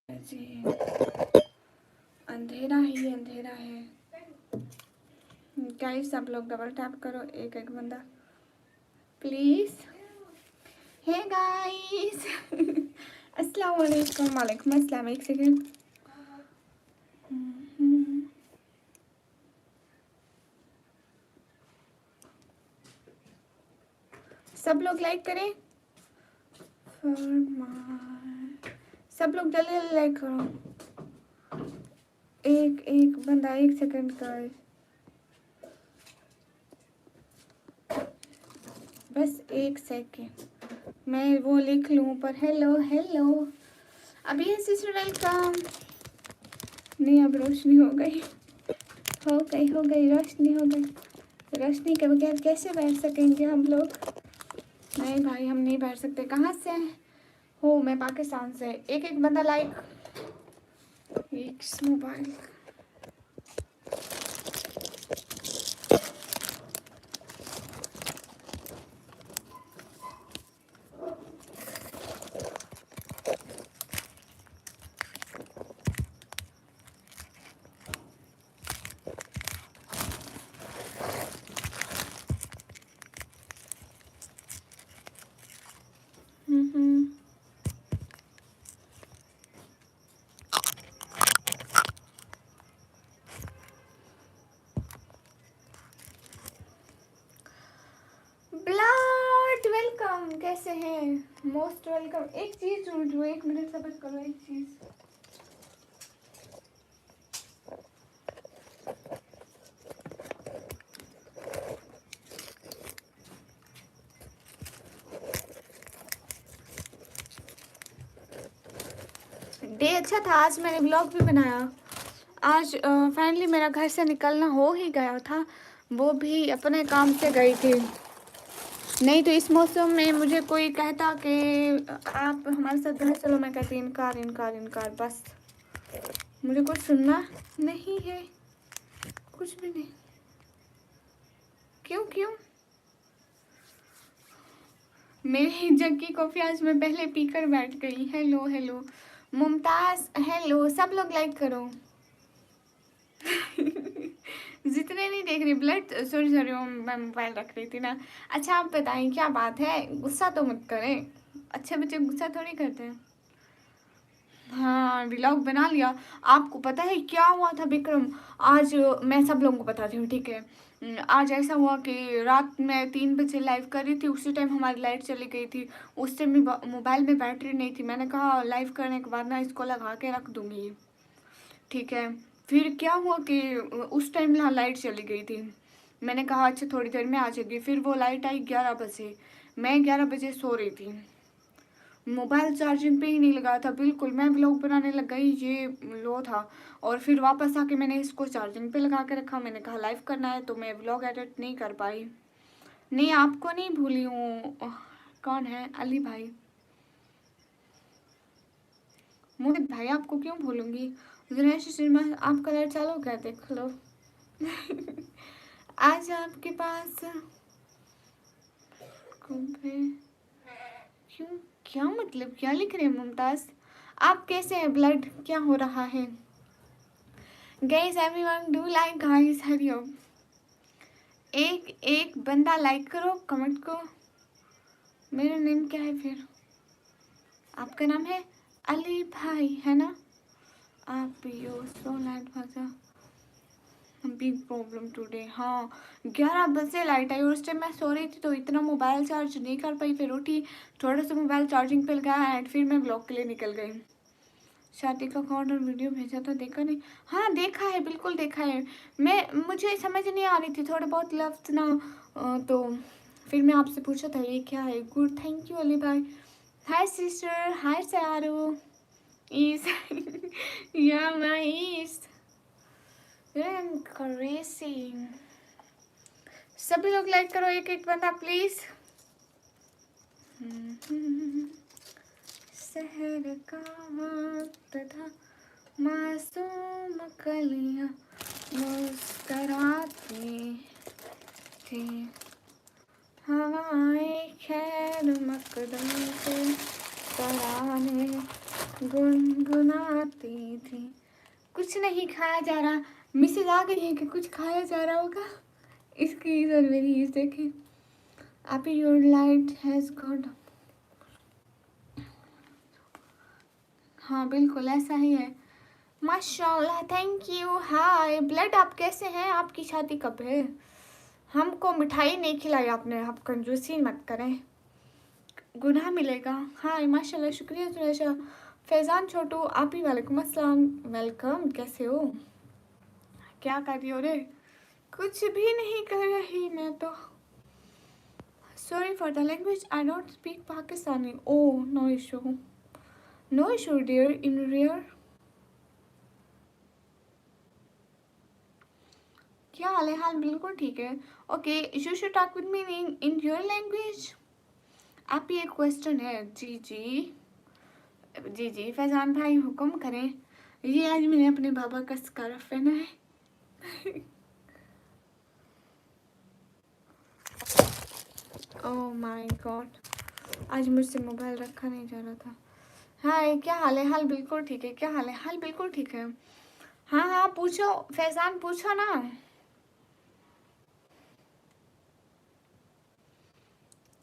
जी अंधेरा ही अंधेरा है। गाइस सब लोग डबल टैप करो, एक एक बंदा प्लीज। हे गाइस अस्सलाम वालेकुम। वालेकुम अस्सलाम। एक सेकंड। सब लोग लाइक करें। सब लोग जल्दी जल्दी लाइक करो। एक एक बंदा, एक सेकंड का, बस एक सेकंड मैं वो लिख लूँ पर। हेलो हेलो अभी सिस्टर वेलकम। नहीं अब रोशनी हो गई, हो गई रोशनी हो गई। रोशनी के बगैर कैसे बैठ सकेंगे हम लोग? नहीं भाई हम नहीं बैठ सकते। कहाँ से हो? मैं पाकिस्तान से। एक एक बंदा लाइक। एक मोबाइल ब्लड वेलकम। कैसे हैं? Most welcome. एक चीज ढूंढो, एक मिनट सब्र करो। एक चीज डे अच्छा था। आज मैंने ब्लॉग भी बनाया। आज फाइनली मेरा घर से निकलना हो ही गया था, वो भी अपने काम से गई थी। नहीं तो इस मौसम में मुझे कोई कहता कि आप हमारे साथ घर चलो, मैं कहती इनकार इनकार इनकार। बस मुझे कुछ सुनना नहीं है, कुछ भी नहीं। क्यों क्यों? मेरी जग की कॉफ़ी आज मैं पहले पीकर बैठ गई। Hello hello Mumtaz, hello. सब लोग लाइक करो। जितने नहीं देख रही ब्लड, सॉरी सॉरी मैं मोबाइल रख रही थी ना। अच्छा आप बताएं क्या बात है? गुस्सा तो मत करें, अच्छे बच्चे गुस्सा थोड़ी करते हैं। हाँ व्लॉग बना लिया। आपको पता है क्या हुआ था विक्रम? आज मैं सब लोगों को बताती हूँ, ठीक है? आज ऐसा हुआ कि रात में 3 बजे लाइव कर रही थी, उसी टाइम हमारी लाइट चली गई थी। उस टाइम मोबाइल में बैटरी नहीं थी। मैंने कहा लाइव करने के बाद ना इसको लगा के रख दूँगी, ठीक है? फिर क्या हुआ कि उस टाइम यहाँ लाइट चली गई थी। मैंने कहा अच्छा थोड़ी देर में आ जाएगी। फिर वो लाइट आई 11 बजे। मैं 11 बजे सो रही थी, मोबाइल चार्जिंग पे ही नहीं लगा था बिल्कुल। मैं ब्लॉग बनाने लग गई, ये लो था। और फिर वापस आके मैंने इसको चार्जिंग पे लगा के रखा। मैंने कहा लाइव करना है, तो मैं ब्लॉग एडिट नहीं कर पाई। नहीं आपको नहीं भूली हूँ। कौन है? अली भाई, मोहित भाई, आपको क्यों भूलूंगी? दिनेश सिनेमा आपका लाइट चालू क्या? देख लो। आज आपके पास क्यों? क्या मतलब क्या लिख रहे हैं मुमताज? आप कैसे हैं ब्लड? क्या हो रहा है? Guys everyone do like. Guys hurry up, एक एक बंदा लाइक करो कमेंट को। मेरा नेम क्या है फिर? आपका नाम है अली भाई है ना? आप यो सो लाइट भाजा बिग प्रॉब्लम टुडे। हाँ 11 बजे लाइट आई और उस टाइम मैं सो रही थी, तो इतना मोबाइल चार्ज नहीं कर पाई। फिर उठी, थोड़ा सा मोबाइल चार्जिंग पे लगाया एंड फिर मैं ब्लॉग के लिए निकल गई। शादी का कार्ड और वीडियो भेजा था, देखा नहीं? हाँ देखा है, बिल्कुल देखा है। मुझे समझ नहीं आ रही थी थोड़े बहुत लफ्ज ना, तो फिर मैं आपसे पूछा था ये क्या है। गुड, थैंक यू अली भाई। हाय सिस्टर, हाय सारू इस या माई इस क्रेजी। सभी लोग लाइक करो, एक एक बंदा प्लीज। शहर का वक्त था, मासूम कलियां मुस्कराती थी, हवाएं खैर मकदम से तराने गुनगुनाती कुछ नहीं खाया जा रहा। मैसेज आ गई है कि कुछ खाया जा रहा होगा। इसकी इधर मेरी इस देखें, आप योर लाइट हैज़ गॉट। हाँ बिल्कुल ऐसा ही है। माशाल्लाह, थैंक यू। हाय ब्लड, आप कैसे हैं? आपकी शादी कब है? हमको मिठाई नहीं खिलाई आपने, आप कंजूसी मत करें, गुनाह मिलेगा। हाँ माशाल्लाह, शुक्रिया सुरेशा। फैज़ान छोटू, आप ही वालेकुम अस्सलाम, वेलकम। कैसे हो? क्या कर रही हो रे? कुछ भी नहीं कर रही मैं तो। Sorry for the language, I don't speak Pakistani. Oh no issue, no issue dear, इन रियर। क्या हाल है? हाल बिल्कुल ठीक है। Okay, you should talk with me in your language. आप ये क्वेश्चन है। जी जी जी जी फैजान भाई हुक्म करें। ये आज मैंने अपने बाबा का स्कार्फ पहना है। ओह माय गॉड, आज मुझसे मोबाइल रखा नहीं जा रहा था। हाय, क्या हाल है? हाल बिल्कुल ठीक है। क्या हाल है? हाल बिल्कुल ठीक है। हाँ हाँ पूछो फैजान, पूछो ना।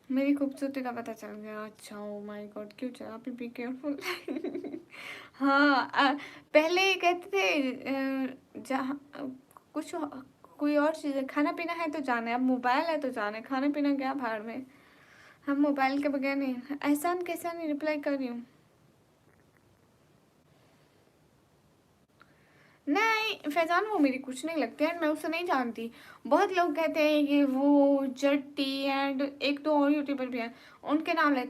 मेरी खूबसूरती का पता चल गया? अच्छा, ओ माय गॉड, क्यों चला? Be careful. हाँ पहले कहते थे जहाँ कुछ कोई और चीज़, खाना पीना है तो जाने, अब मोबाइल है तो जाने, खाना पीना क्या भाड़ में, हम मोबाइल के बगैर नहीं। एहसान कैसा नहीं रिप्लाई कर रही हूँ? नहीं फैजान, वो मेरी कुछ नहीं लगती है, मैं उसे नहीं जानती। बहुत लोग कहते हैं कि वो जट्टी एंड एक दो और यूट्यूबर भी हैं, उनके नाम लेते हैं।